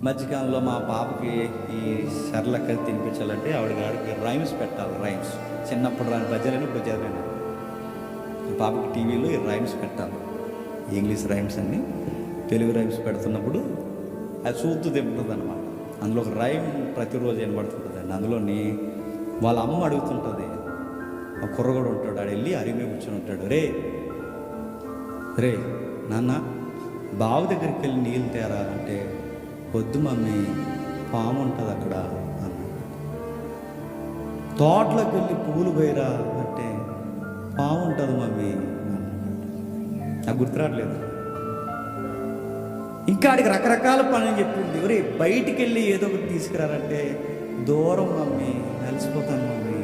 మధ్యకాలంలో మా పాపకి ఈ సర్లక్క తినిపించాలంటే ఆవిడ గారికి రైమ్స్ పెట్టాలి. రైమ్స్ చిన్నప్పుడు రాని భజనని ఇప్పుడు చదివాను. పాపకి టీవీలో ఈ రైమ్స్ పెట్టాలి. ఇంగ్లీష్ రైమ్స్ అన్ని తెలుగు రైమ్స్ పెడుతున్నప్పుడు అది చూస్తూ తింటుంది అనమాట. అందులో ఒక రైమ్ ప్రతిరోజు వినబడుతుంటుంది అండి. అందులోని వాళ్ళ అమ్మ అడుగుతుంటుంది. ఆ కుర్రగోడు ఉంటాడు, ఆడు వెళ్ళి అరిమే కూర్చొని ఉంటాడు. రే రే నాన్న బావి దగ్గరికి వెళ్ళి నీళ్ళు తేరా అంటే, వద్దు మమ్మీ పాము ఉంటుంది అక్కడ అన్న. తోటలోకి వెళ్ళి పువ్వులు పోయిరా అంటే, పాము ఉంటుంది మమ్మీ నాకు గుర్తురాట్లేదు. ఇంకా ఆడికి రకరకాల పనులు చెప్పింది. ఎవరి బయటికి వెళ్ళి ఏదో ఒకటి తీసుకురారంటే, దూరం మమ్మీ కలిసిపోతాను మమ్మీ.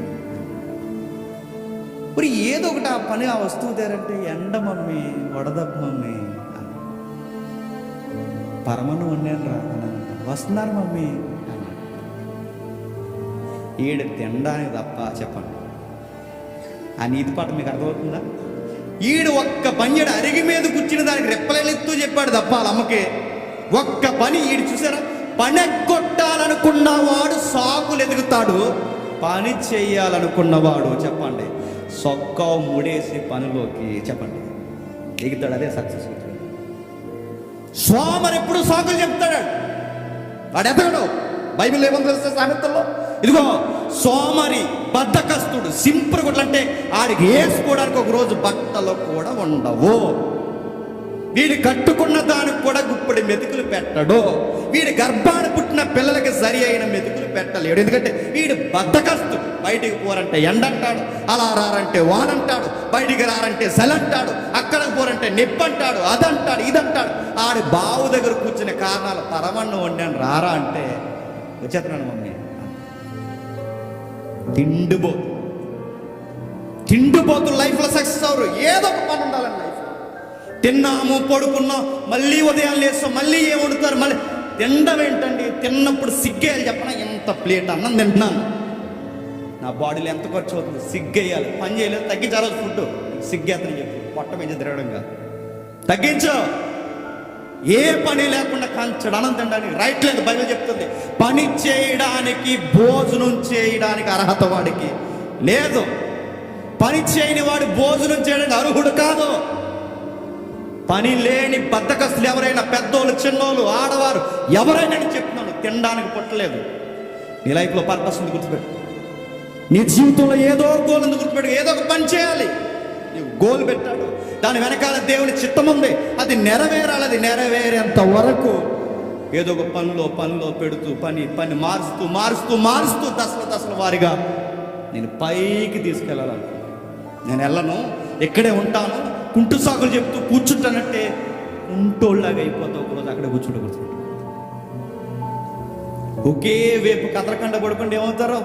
మరి ఏదో ఒకటి ఆ పని ఆ వస్తువు తేరంటే, ఎండ మమ్మీ వడదబ్బ మమ్మీ. పరమను వండాను రా వస్తున్నాను మమ్మీ అన్నాడు. ఈడు తినడానికి తప్ప చెప్పండి. ఆ నీతి పాట మీకు అర్థమవుతుందా? ఈడు ఒక్క పని చేయడు, అరిగి మీద కూర్చుని దానికి రెప్పలెత్తూ చెప్పాడు తప్ప వాళ్ళ అమ్మకి ఒక్క పని. ఈడు చూసారా, పని కొట్టాలనుకున్నవాడు సాకులు ఎదుగుతాడు, పని చేయాలనుకున్నవాడు చెప్పండి సొక్కా ముడేసి పనిలోకి చెప్పండి ఎగుతాడు. అదే సక్సెస్. సోమరు ఎప్పుడు సాకులు చెప్తాడు, వాడు ఎదగడు. బైబిల్ ఏమని తెలుస్తే సామెతల్లో, ఇదిగో సోమరి బద్ధకస్తుడు సింపుల్ గుడ్లు అంటే ఆడికి వేసుకోవడానికి ఒక రోజు బట్టలు కూడా ఉండవు. వీడు కట్టుకున్న దానికి కూడా గుప్పడి మెతుకులు పెట్టడు. వీడి గర్భాన పుట్టిన పిల్లలకి సరి అయిన మెతుకులు పెట్టలేడు. ఎందుకంటే వీడు బద్ధకస్తుడు. బయటికి పోరంటే ఎండంటాడు, అలా రారంటే వానంటాడు, బయటికి రారంటే సెలంటాడు, అక్కడికి పోరంటే నిప్పంటాడు, అదంటాడు ఇదంటాడు. ఆడి బావు దగ్గర కూర్చునే కారణాలు పరమన్నం వండాను రారా అంటే వచ్చేస్తున్నాను మమ్మీ. తిండిపోతు లైఫ్లో సక్సెస్ అవరు. ఏదో ఒక పని ఉండాలండి లైఫ్. తిన్నాము పడుకున్నాం, మళ్ళీ ఉదయం లేస్తాం, మళ్ళీ ఏం వండుతారు, మళ్ళీ తినడం ఏంటండి? తిన్నప్పుడు సిగ్గేయాలి. చెప్పనా, ఎంత ప్లేట్ అన్నం తింటున్నాను, నా బాడీలో ఎంత ఖర్చు అవుతుంది, సిగ్గేయాలి. పని చేయలేదు, తగ్గించాలి ఫుడ్. సిగ్గేతని చెప్పి పొట్ట మీద తిరగడం కాదు, తగ్గించు. ఏ పని లేకుండా కంచడు అన్నం తినడానికి రైట్ లేదు. బైబిల్ చెప్తుంది, పని చేయడానికి భోజనం చేయడానికి అర్హత వాడికి లేదు. పని చేయని వాడు భోజనం చేయడానికి అర్హుడు కాదు. పని లేని బద్ధకస్తులు ఎవరైనా, పెద్దోళ్ళు చిన్నోళ్ళు ఆడవారు ఎవరైనా చెప్తున్నాను, తినడానికి పుట్టలేదు. నీ లైఫ్లో పర్పస్ ఉంది, గుర్తుపెట్టు. నీ జీవితంలో ఏదో గోల్ ఉంది, గుర్తుపెట్టు. ఏదో ఒక పని చేయాలి. నీవు గోల్ పెట్టాడు, దాని వెనకాల దేవుని చిత్తం ఉంది, అది నెరవేరాలి. అది నెరవేరేంత వరకు ఏదో ఒక పనిలో పెడుతూ పని మారుస్తూ దశల వారిగా నేను పైకి తీసుకెళ్ళాలను. నేను వెళ్ళను, ఇక్కడే ఉంటాను, కుంటు సాకులు చెప్తూ కూర్చుంటానంటే కుంటోళ్ళలాగా అయిపోతావు. ఒకరోజు అక్కడే కూర్చుంటూ ఒకే వైపు కదలకండ పడుకుంటే ఏమవుతారో,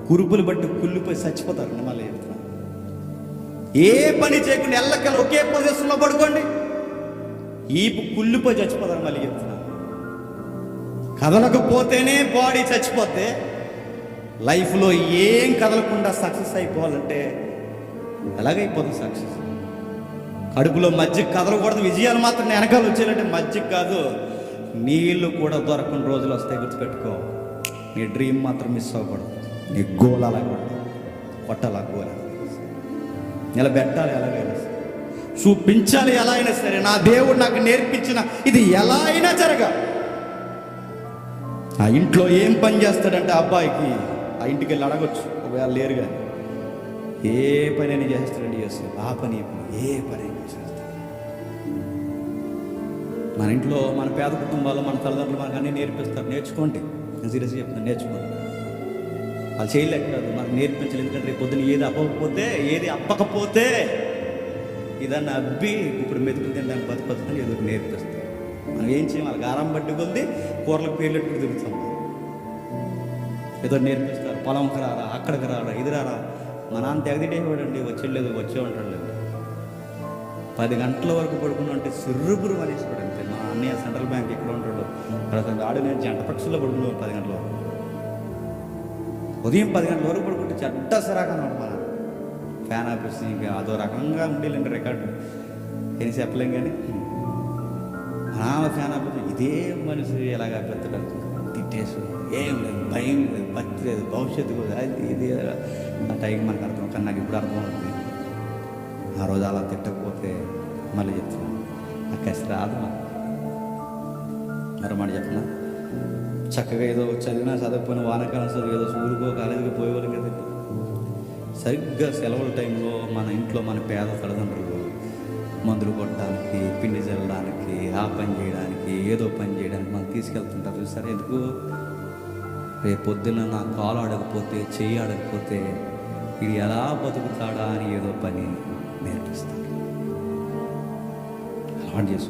కురుపులు బట్టి కుళ్ళిపోయి చచ్చిపోతారు. మళ్ళీ చెప్తున్నా, ఏ పని చేయకుండా ఎల్లకల్లా ఒకే పొజిషన్లో పడుకోండి, ఈపు కుళ్ళిపోయి చచ్చిపోతారు. మళ్ళీ చెప్తున్నా, కదలకపోతేనే బాడీ చచ్చిపోతే లైఫ్లో ఏం కదలకుండా సక్సెస్ అయిపోవాలంటే ఎలాగైపోతుంది సక్సెస్? కడుపులో మజ్జిగ కదలకూడదు, విజయాలు మాత్రం వెనకాల వచ్చేయాలంటే మజ్జిగ కాదు, నీళ్ళు కూడా దొరకని రోజులు వస్తాయి. గుర్తుపెట్టుకో, నీ డ్రీమ్ మాత్రం మిస్ అవ్వకూడదు. నీ గోల్ అలా కొట్టాలి, గోల్ నిలబెట్టాలి, ఎలాగైనా చూపించాలి. ఎలా అయినా సరే నా దేవుడు నాకు నేర్పించిన ఇది ఎలా అయినా జరగాలి. ఆ ఇంట్లో ఏం పని చేస్తాడంటే అబ్బాయికి ఆ ఇంటికి వెళ్ళి అడగొచ్చు, ఒకవేళ లేరు కానీ ఏ పని అయినా చేస్తాడండి, చేస్తాడు. ఆ పని ఏ పని అయినా చేస్తాడు. మన ఇంట్లో మన పేద కుటుంబాల్లో మన తల్లిదండ్రులు మనకు అన్నీ నేర్పిస్తారు. నేర్చుకోండి, నేను సీరియస్గా చెప్తాను, నేర్చుకోండి. వాళ్ళు చేయలేక కాదు, మనకు నేర్పించాలి. ఎందుకంటే రేపు పొద్దున ఏది అప్పకపోతే ఇదన్నా అబ్బి ఇప్పుడు మెతుకులు తినడానికి బతుకుతుందని ఏదో నేర్పిస్తాం. మనం ఏం చేయం, వాళ్ళకి ఆరాం బట్టి కొద్ది కూరలకు పేర్లెట్టుకు తిరుగుతాం. ఏదో నేర్పిస్తారు, పొలంకి రారా, అక్కడికి రారా, ఇది రారా. మా నాన్న తెగదిటేవాడండి, వచ్చేలేదు, వచ్చే ఉంటాడు లేదు. 10 గంటల వరకు పడుకున్నా అంటే సిర్రుబురు అనేసాడు అంతే. మా అన్నయ్య సెంట్రల్ బ్యాంక్ ఇక్కడ ఉంటాడు, ప్రస్తుతం ఆడు నేను జంట పక్షుల్లో పడుకున్నాను 10 గంటల వరకు. ఉదయం 10 గంటల వరకు పడుకుంటే చెడ్డ సరాగా అన్నమాట. మన ఫ్యాన్ ఆఫీస్ ఇంకా అదో రకంగా ఉండేలేండి రికార్డు, ఏం చెప్పలేం. కానీ ఫ్యాన్ ఆఫీస్ ఇదే మనిషి ఎలాగ పెద్దలు తిట్టేసి ఏం లేదు, భయం లేదు, భక్తి లేదు, భవిష్యత్తు కూడా అది ఇది ఆ టైం మనకు అర్థం. కానీ నాకు ఇప్పుడు అర్థమవుతుంది, ఆ రోజు అలా తిట్టకపోతే మళ్ళీ చెప్తున్నాను నాకు కసి రాదు. మరో మాట చెప్పిన చక్కగా ఏదో చదివినా చదవకపోయినా వానాకాలం చదువు ఏదో స్కూల్కో కాలేజీకి పోయేవాళ్ళు కదా. సరిగ్గా సెలవుల టైంలో మన ఇంట్లో మన పేద తల్లిదండ్రులు మందులు కొట్టడానికి, పిండి చల్లడానికి, ఆ పని చేయడానికి, ఏదో పని చేయడానికి మనం తీసుకెళ్తుంటారు. సరే ఎందుకు రేపు పొద్దున్న నా కాలు ఆడకపోతే, చెయ్యి ఆడకపోతే ఇది ఎలా బతుకుతాడా అని ఏదో పని నేర్పిస్తాను. అలవాటు చేసుకో.